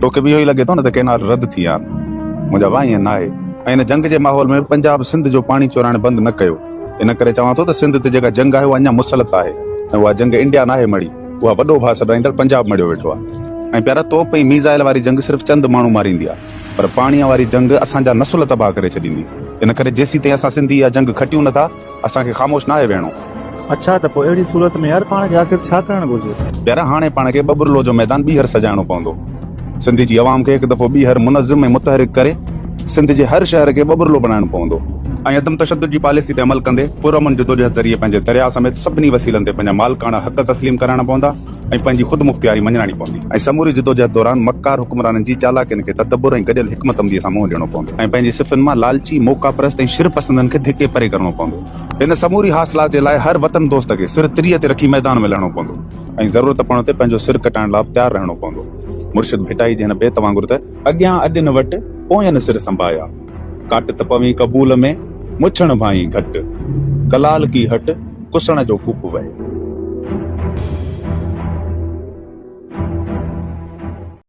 तोखे बि इहो ई लॻे थो न त केनार रद्द थी विया आहिनि। मुंहिंजा भाई ईअं न आहे। ऐं हिन जंग जे माहौल में पंजाब सिंध जो पाणी चोराइण बंदि न कयो। इन करे चवां थो त सिंध ते जेका जंग आहे उहा अञा मुसलत आहे ऐं उहा जंग इंडिया नाहे मड़ी, उहा वॾो भाउ सॾाईंदड़ पंजाब मड़ियो वेठो आहे। ऐं प्यारा तोप ऐं मीज़ाइल वारी जंग सिर्फ़ चंद माण्हू मारींदी आहे, पर पाणीअ वारी जंग असांजा नसुल तबाह करे छॾींदी। इन करे जेसीं ताईं असां सिंधी इहा जंग खटियूं नथा, असांखे ख़ामोश नाहे वेहणो। अच्छा, त पोइ अहिड़ी सूरत में यार पाण खे आख़िर छा करणु घुरिजे? प्यारा हाणे पाण खे बबुरलो जो मैदान ॿीहर सजाइणो पवंदो। सिंध जी अवाम खे हिकु दफ़ो ॿीहर मुनज़िम ऐं मुतहरिक करे सिंध जे हर शहर खे बबुरलो बनाइणो पवंदो ऐं अदम तशद्दुद जी पॉलिसी ते अमल कंदे पुरअमन जदोजहद ज़रिए पंहिंजे दरिया समेत सभिनी वसीलनि ते पंहिंजा मालिकाना हक़ तस्लीम कराइणा पवंदा ऐं पंहिंजी ख़ुदि मुख़्तियारी मञाइणी पवंदी। ऐं समूरी जदोजहद दौरान मक्कार हुक्मराननि जी चालाकियुनि खे तदब्बुर ऐं गॾियल हिकमत अमलीअ सां मुंहुं ॾियणो पवंदो ऐं पंहिंजी सिफ़ुनि मां लालची, मौक़ा परस्त ऐं शिर पसंदनि खे धिके परे करणो पवंदो। हिन समूरी हासिलात जे लाइ हर वतन दोस्त खे सिर तिरीअ ते रखी मैदान में लहणो पवंदो ऐं ज़रूरत पवण ते पंहिंजो सिर कटाइण लाइ तयारु रहणो पवंदो। मुर्शिद भिटाई जे हिन बेत वांगुरु त अॻियां अॾिन वटि पोयनि सिर संभाया, काट त पवी कबूल में मुछण भाई घट, कलाल की हट कुसण जो कूप वहे।